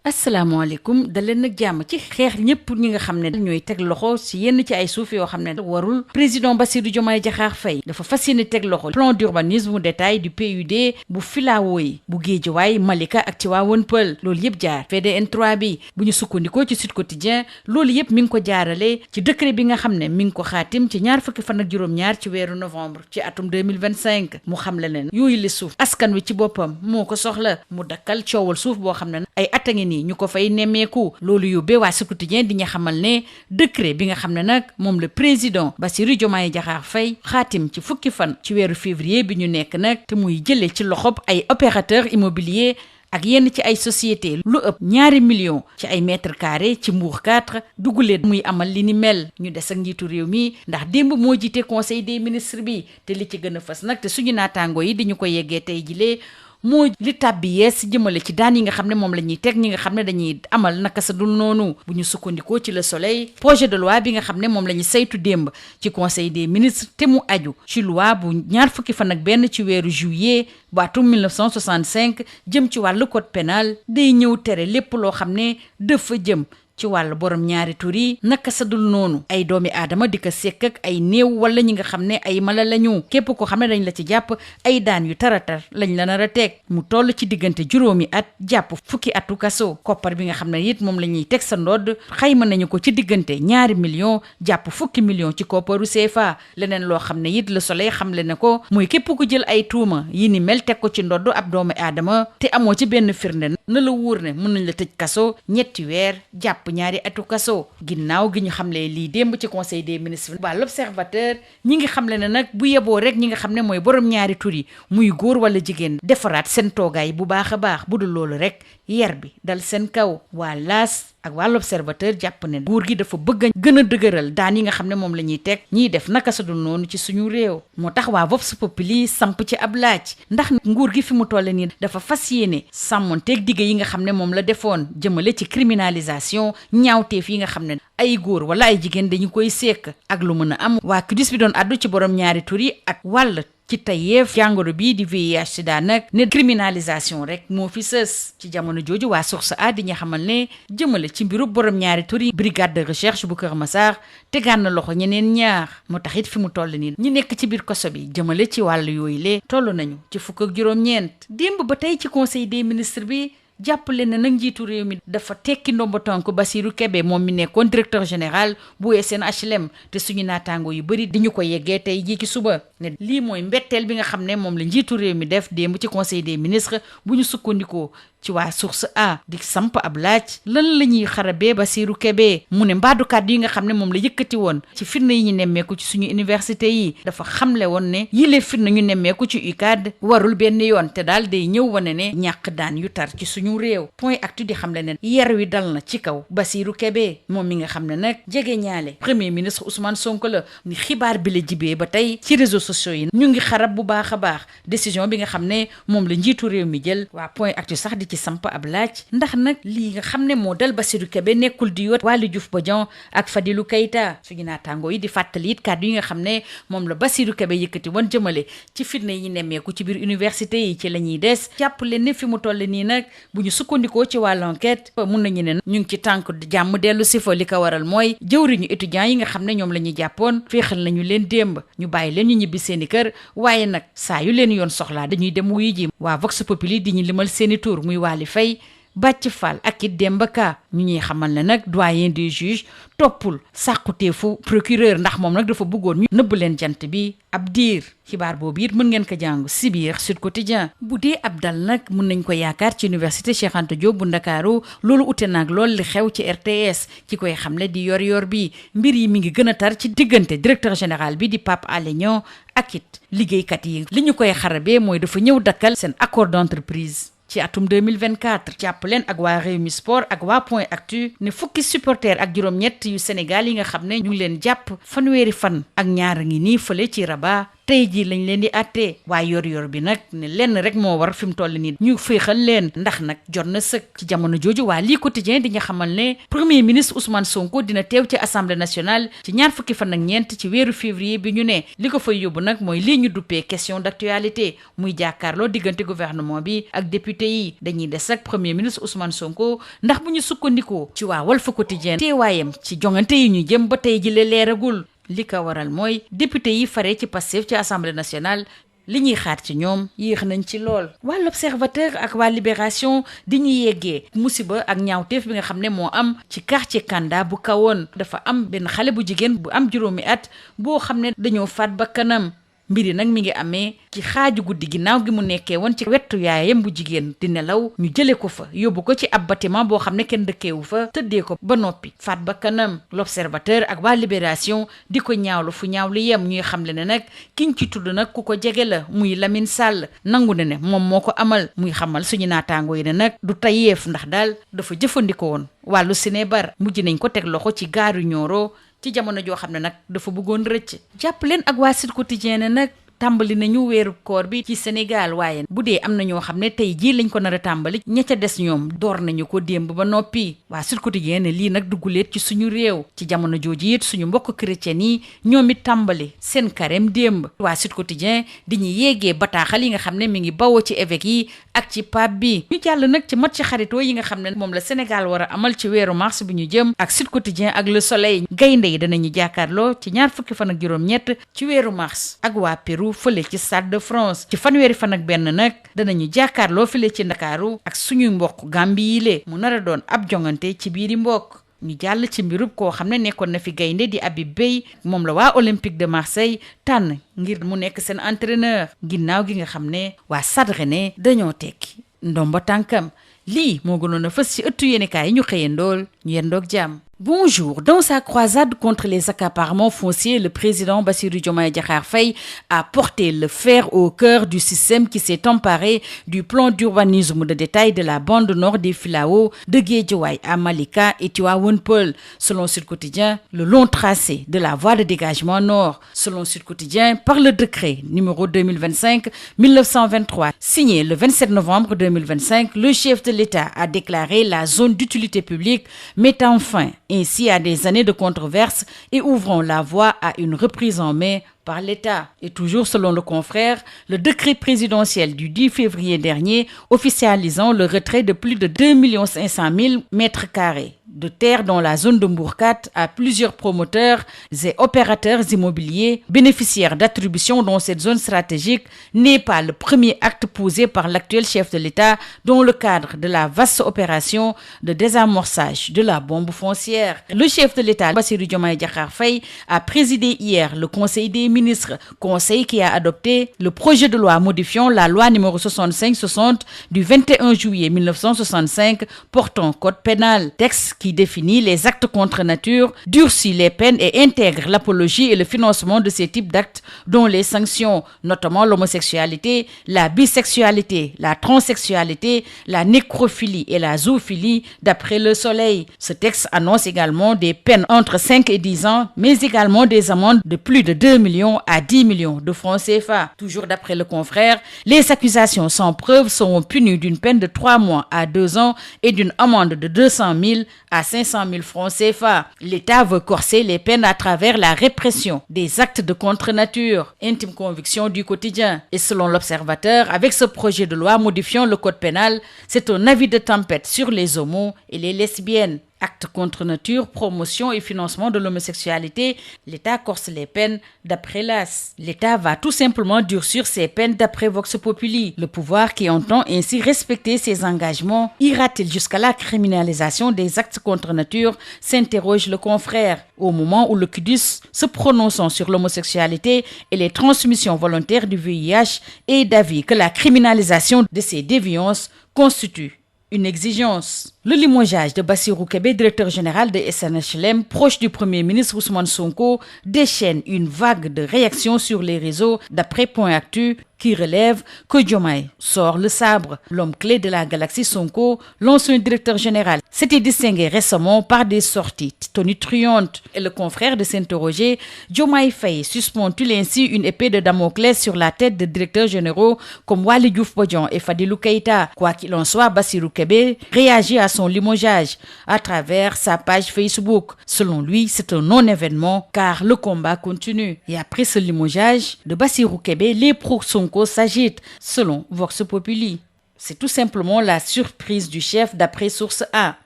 asalaamaaleykum da leen nag jàmm ci xeex ñëpp ñi nga xam ne ñooy teg loxo si yenn ci ay suuf yoo xam ne warul président Bassirou Diomaye Diakhar Faye dafa fas yéene teg loxo plan d'urbanisme détail du PUD bu Filao yi bu Guédiawaye Malika ak Tivaouane Peulh loolu yëpp jaar VDN 3 bi bu ñu sukkandikoo ci Sud Quotidien loolu yëpp mi ngi ko jaarale ci décret bi nga xam ne mi ngi ko xaatim ci ñaar fukki fan ak juróom-ñaar ci weeru novembre ci atum 2025 mu xam le leen yooyu li suuf askan wi ci boppam moo ko soxla mu dakkal coowal suuf boo xam ne ay at a ngi nii ñu ko fay nemmeeku loolu yóbbee waa Sud Quotidien di ñu xamal ne décret bi nga xam ne nag moom le président Bassirou Diomaye Diakhar Faye xaatim ci fukki fan ci weeru février bi ñu nekk nag te muy jëlee ci loxob ay opérateur immobilier ak yenn ci ay société lu ëpp 2 millions ci ay mètres carrés ci Mbour 4 dugulee muy amal li ni mel ñu des ak njiitu réew mi ndax démb moo jiite conseil des ministres bi te li ci gën a fës nag te suñu naataango yi di ñu ko yeggee tey jilee moo li tàbbi yees jëmale ci daan yi nga xam ne moom la ñuy teg ñi nga xam ne dañuy amal naka sa dul noonu bu ñu sukkandikoo ci Le Soleil projet de loi bi nga xam ne moom la ñu saytu démb ci conseil des ministres te mu aju ci loi bu ñaar fukki fan ak benn ci weeru juillet bu atum 1965 jëm ci wàllu code pénal day ñëw tere lépp loo xam ne dafa jëm ci wàllu borom ñaari tur yi naka sa dul noonu ay doomi aadama di ko sekk ak ay néew wala ñi nga xam ne ay mala lañu képp ko xam ne dañ la ci jàpp ay daan yu taratar lañ la nar a teg mu toll ci diggante juróomi at jàpp fukki atu kaso koppar bi nga xam ne it moom la ñuy teg sa ndodd xayma nañu ko ci diggante 2 millions jàpp fukki millions ci kopparu CFA leneen loo xam ne it Le Soleil xamle na ko muy képp ku jël ay tuuma yi ni mel teg ko ci ndodd ab doomi aadama te amoo ci benn firnde na la wóor ne mën nañ la tëj kaso 3 weer jàpp ñaari atu kaso ginnaaw gi ñu xamle lii démb ci conseil des ministres waa l'Observateur ñi ngi xamle ne nag bu yeboo rek ñi nga xam ne mooy borom ñaari tur yi muy góor wala jigéen defaraat seen toogaay bu baax a baax bu dul loolu rek yar bi dal seen kaw waa L'As ak waa l'Observateur jàpp ne nguur gi dafa bëgg a gën a dëgëral daan yi nga xam ne moom la ñuy teg ñiy def naka sa dul noonu ci suñu réew moo tax waa Vox Populi samp ci ab laaj ndax nguur gi fi mu toll nii dafa fas yéene sàmmonteeg digge yi nga xam ne moom la defoon jëmale ci criminalisation ñaawteef yi nga xam ne ay góor wala ay jigéen dañu koy sekk ak lu mën a am waa CUDIS bi doon addu ci borom ñaari tur yi ak wàll ci tayeef jàngoro bii di VIH sida nag ne criminalisation rek moo fi sës ci jamono jooju waa Source A di ñu xamal ne jëmale ci mbiru borom ñaari tur yi brigade de recherche bu Kër Massar tegaan na loxo ñeneen ñaar moo tax it fi mu toll nii ñi nekk ci biir kaso bi jëmale ci wàllu yooyu le toll nañu ci 19 démb ba tey ci conseil des ministres bi jàppale na nag njiitu réew mi dafa tekki ndombo tànk Bassirou Kébé moom mi nekkoon directeur général bu SNHLM te suñu naataango yu bëri di ñu ko yeggee tey jii ci suba ne lii mooy mbetteel bi nga xam ne moom la njiitu réew mi def démb ci conseil des ministres bu ñu sukkandikoo ci waa Source A di samp ab laaj lan la ñuy xarabee Bassirou Kébé mu ne mbaadu kàddu yi nga xam ne moom la yëkkati woon ci firnde yi ñu nemmeeku ci suñu université yi dafa xamle woon ne yile firnde ñu nemmeeku ci UCAD warul benn yoon te daal day ñëw wane ne ñàkk daan yu tar ci suñu réew Point Actu di xamle ne yar wi dal na ci kaw Bassirou Kébé moom mi nga xam ne nag jege ñaale premier ministre Ousmane Sonko la ni xibaar bi la jibee ba tey ci réseaux sociaux yi ñu ngi xarab bu baax a baax décision bi nga xam ne moom la njiitu réew mi jël waa Point Actu sax di ci samp ab laaj ndax nag lii nga xam ne moo dal Bassirou Kébé nekkul di yoot Waly Diouf Bodian ak Fadilou Keita suñu naataango yi di fàttali it kàddu yi nga xam ne moom la Bassirou Kébé yëkkati woon jëmale ci fitna yi nemmeeku ci biir université yi ci la ñuy des jàpp leen ne fi mu toll nii nag bu ñu sukkandikoo ci wàllu enquête mun nañu ne ñu ngi ci tànk jàmm dellu si fa li ko waral mooy jëwriñu étudiants yi nga xam ne ñoom la ñuy jàppoon féexal nañu leen démb ñu bàyyi leen ñu ñibbi seeni kër waaye nag saa yu leen yoon soxlaa dañuy dem wuyu ji waa Vox Populi di ñu limal seeni tur muy Waly Faye Bàcc Fall ak it Demba Ka ñu ñuy xamal ne nag doyen des juges toppul sàquteefu procureur ndax moom nag dafa bëggoon ñu nëbb leen jant bi ab diir xibaar boobu it mën ngeen ko jàng si biir Sud Quotidien bu dee ab dal nag mën nañ ko yaakaar ci université Cheikh Anta Diop bu Ndakaaru loolu ute nag lool li xew ci RTS ki koy xamle di yor bi mbir yi mi ngi gën a tar ci diggante directeur général bi di Pape Alé Niang ak it liggéeykat yi li ñu koy xarabee mooy dafa ñëw dakkal seen accord d'entreprise ci atum 2024 jàpp leen ak waa Rewmi Sport ak waa Point Actu ne fukki supporter ak juróom-ñett yu Sénégal yi nga xam ne ñu ngi leen jàpp fanweeri fan ak ñaar ngi nii fële ci Rabat tey jii lañ leen di àttee waaye yor bi nag ne lenn rek moo war fi mu toll nii ñu féexal leen ndax nag jot na sëkk ci jamono jooju waa lii quotidien di nga xamal ne premier ministre Ousmane Sonko dina teew ci assemblée nationale ci ñaar fukki fan ak ñeent ci weeru février bi ñu ne li ko fay yóbbu nag mooy lii ñu duppee question d'actualité muy jàkkaarloo diggante gouvernement bi ak député yi dañuy des ak premier ministre Ousmane Sonko ndax bu ñu sukkandikoo ci waa Walf Quotidien teewaayam ci jongante yi ñu jëm ba tey ji leeragul li ko waral mooy député yi fare ci Pastef ci assemblée nationale li ñuy xaar ci ñoom yéex nañ ci lool. waa l'Observateur ak waa Libération di ñuy yeggee musiba ak ñaawteef bi nga xam ne moo am ci quartier Kanda bu kawoon dafa am benn xale bu jigéen bu am juróomi at boo xam ne dañoo faat bakkanam mbiri nag mi ngi amee ci xaaju guddi ginnaaw gi mu nekkee woon ci wetu yaayam bu jigéen di nelaw ñu jële ko fa yóbbu ko ci ab bâtiment boo xam ne kenn dëkkeewu fa tëddee ko ba noppi faat ba kanam. L'Observateur ak waa Libération di ko ñaawlu fu ñaawlu yem ñuy xamle ne nag kiñ ci tudd nag ku ko jege la muy Lamine Sall nangu ne moom moo ko amal muy xamal suñu naataangoo yi ne nag du tayeef ndax daal dafa jëfandikoo woon wàllu sinébar mujj nañ ko teg loxo ci gaaru Nioro ci jamono joo xam ne nag dafa bëggoon rëcc. jàpp leen ak waa Sud Quotidien ne nag tàmbali nañu weeru koor bi ci Sénégal waaye bu dee am na ñoo xam ne tey jii lañ ko nar a tàmbali ña ca des ñoom door nañu ko démb ba noppi waa Sud Quotidien ne lii nag dugguleet ci suñu réew ci jamono jooju it suñu mbokk chrétien yi ñoom it tàmbali seen carême démb. waa Sud Quotidien di ñu yéegee bataaxal yi nga xam ne mi ngi bawoo ci évêque yi ak ci pape bi ñu jàll nag ci match xaritoo yi nga xam ne moom la Sénégal war a amal ci weeru mars bi ñu jëm ak Sud Quotidien ak Le Soleil gaynde yi danañu jàkkaarloo ci ñaar fukki fan ak juróom-ñett ci weeru mars ak waa Pérou fële ci Stade de France ci fanweeri fan ak benn nag danañu jàkkaarloo fële ci Ndakaaru ak suñuy mbokk Gambie yi le mu nar a doon ab jongante ci biiri mbokk. ñu jàll ci mbirub koo xam ne nekkoon na fi gaynde di Habib Beye moom la waa Olympique de Marseille tànn ngir mu nekk seen entraîneur ginnaaw gi nga xam ne waa Stade Rennais dañoo tekki ndomba tànkam lii moo gënoon a fës ci ëttu yéenekaay yi ñu xëyandool ñu yendoog jàmm. Bonjour. Dans sa croisade contre les accaparements fonciers, le président Bassirou Diomaye Diakhar Faye a porté le fer au cœur du système qui s'est emparé du plan d'urbanisme de détail de la bande nord des Filao de Guédiawaye à Malika et Tivaouane Peulh. Selon Sud Quotidien, le long tracé de la voie de dégagement nord. Selon Sud Quotidien, par le décret numéro 2025-1923, signé le 27 novembre 2025, le chef de l'État a déclaré la zone d'utilité publique, mettant fin ainsi à des années de controverses et ouvrant la voie à une reprise en main par l'État. Et toujours selon le confrère, le décret présidentiel du 10 février dernier officialisant le retrait de plus de 2 500 000 mètres carrés de terre dans la zone de Mbourkat à plusieurs promoteurs et opérateurs immobiliers bénéficiaires d'attributions dans cette zone stratégique n'est pas le premier acte posé par l'actuel chef de l'État dans le cadre de la vaste opération de désamorçage de la bombe foncière. Le chef de l'État, Bassirou Diomaye Diakhar Faye, a présidé hier le Conseil des ministres, conseil qui a adopté le projet de loi modifiant la loi numéro 65-60 du 21 juillet 1965 portant code pénal, texte qui définit les actes contre nature, durcit les peines et intègre l'apologie et le financement de ces types d'actes dont les sanctions, notamment l'homosexualité, la bisexualité, la transsexualité, la nécrophilie et la zoophilie, d'après Le Soleil. Ce texte annonce également des peines entre 5 et 10 ans, mais également des amendes de plus de 2 millions à 10 millions de francs CFA. Toujours d'après le confrère, les accusations sans preuve seront punies d'une peine de 3 mois à 2 ans et d'une amende de 200 000 à 500 000 francs CFA. L'État veut corser les peines à travers la répression des actes de contre-nature. Intime conviction du quotidien. Et selon l'Observateur, avec ce projet de loi modifiant le code pénal, c'est un avis de tempête sur les homos et les lesbiennes. Actes contre nature, promotion et financement de l'homosexualité, l'État corse les peines d'après l'AS. L'État va tout simplement durcir ses peines d'après Vox Populi. Le pouvoir qui entend ainsi respecter ses engagements ira-t-il jusqu'à la criminalisation des actes contre nature, s'interroge le confrère. Au moment où le QDUS, se prononçant sur l'homosexualité et les transmissions volontaires du VIH, est d'avis que la criminalisation de ces déviances constitue une exigence. Le limogeage de Bassirou Kébé, directeur général de SNHLM, proche du Premier ministre Ousmane Sonko, déchaîne une vague de réactions sur les réseaux d'après Point Actu qui relève que Diomaye sort le sabre. L'homme clé de la galaxie Sonko, l'ancien directeur général, s'était distingué récemment par des sorties tonitruantes. Et le confrère de s'interroger, Diomaye Faye suspend-il ainsi une épée de Damoclès sur la tête de directeurs généraux comme Waly Diouf Bodian et Fadilou Keïta? Quoi qu'il en soit, Bassirou Kébé réagit à son limogeage à travers sa page Facebook. Selon lui, c'est un non-événement car le combat continue. Et après ce limogeage de Bassirou Kébé, les pro-Sonko s'agite, selon Vox Populi. C'est tout simplement la surprise du chef d'après Source A.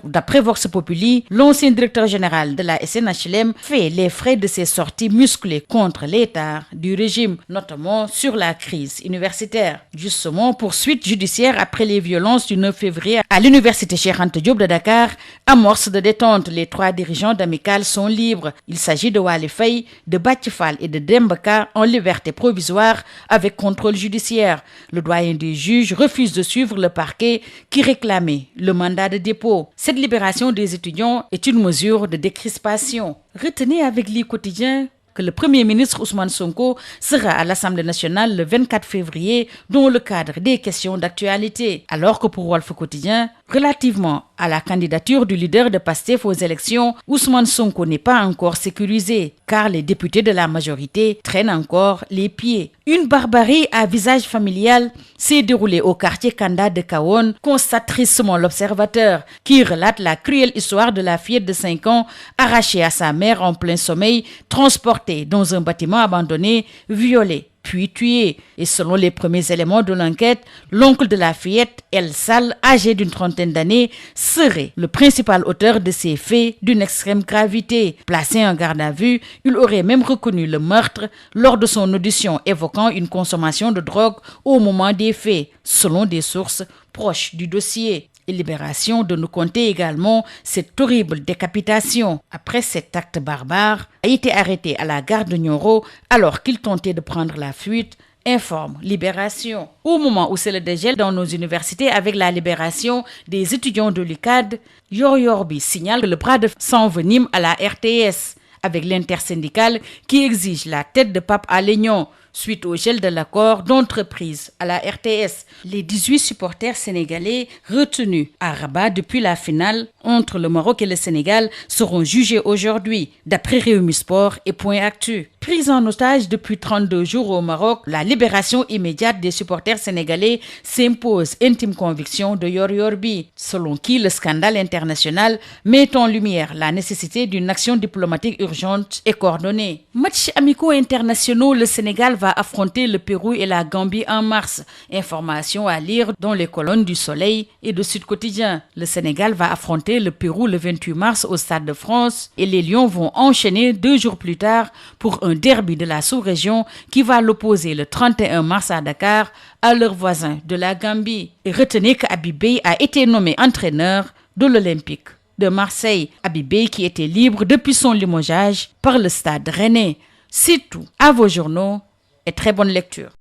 D'après Vox Populi, l'ancien directeur général de la SNHLM fait les frais de ses sorties musclées contre l'état du régime, notamment sur la crise universitaire. Justement, poursuite judiciaire après les violences du 9 février à l'université Cheikh Anta Diop de Dakar, amorce de détente. Les 3 dirigeants d'Amicale sont libres. Il s'agit de Waly Faye, de Bathie Fall et de Demba Ka en liberté provisoire avec contrôle judiciaire. Le doyen des juges refuse de suivre le parquet qui réclamait le mandat de dépôt. Cette libération des étudiants est une mesure de décrispation. Retenez avec l'I Quotidien que le Premier ministre Ousmane Sonko sera à l'Assemblée nationale le 24 février dans le cadre des questions d'actualité. Alors que pour Walf Quotidien, relativement à la candidature du leader de Pastef aux élections, Ousmane Sonko n'est pas encore sécurisé, car les députés de la majorité traînent encore les pieds. Une barbarie à visage familial s'est déroulée au quartier Kanda de Kahone, constate tristement l'Observateur, qui relate la cruelle histoire de la fillette de 5 ans arrachée à sa mère en plein sommeil, transportée dans un bâtiment abandonné, violée, puis tué. Et selon les premiers éléments de l'enquête, l'oncle de la fillette, El Sall, âgé d'une 30aine d'années, serait le principal auteur de ces faits d'une extrême gravité. Placé en garde à vue, il aurait même reconnu le meurtre lors de son audition, évoquant une consommation de drogue au moment des faits, selon des sources proches du dossier. Et Libération de nous conter également cette horrible décapitation. Après cet acte barbare, a été arrêté à la gare de Nioro alors qu'il tentait de prendre la fuite, informe Libération. Au moment où c'est le dégel dans nos universités avec la libération des étudiants de l'UCAD, Yor Yorbi signale que le bras de s'envenime à la RTS avec l'intersyndicale qui exige la tête de Pape Alé Niang suite au gel de l'accord d'entreprise à la RTS. Les 18 supporters sénégalais retenus à Rabat depuis la finale entre le Maroc et le Sénégal seront jugés aujourd'hui, d'après Rewmi Sport et Point Actu. Pris en otage depuis 32 jours au Maroc, la libération immédiate des supporters sénégalais s'impose, intime conviction de Yor Yorbi, selon qui le scandale international met en lumière la nécessité d'une action diplomatique urgente et coordonnée. Matchs amicaux internationaux, le Sénégal va affronter le Pérou et la Gambie en mars. Information à lire dans les colonnes du Soleil et de Sud Quotidien. Le Sénégal va affronter le Pérou le 28 mars au Stade de France et les Lions vont enchaîner 2 jours plus tard pour un derby de la sous-région qui va l'opposer le 31 mars à Dakar à leurs voisins de la Gambie. Et retenez qu'Habib Beye a été nommé entraîneur de l'Olympique de Marseille. Habib Beye qui était libre depuis son limogeage par le Stade Rennais. C'est tout. À vos journaux et très bonne lecture.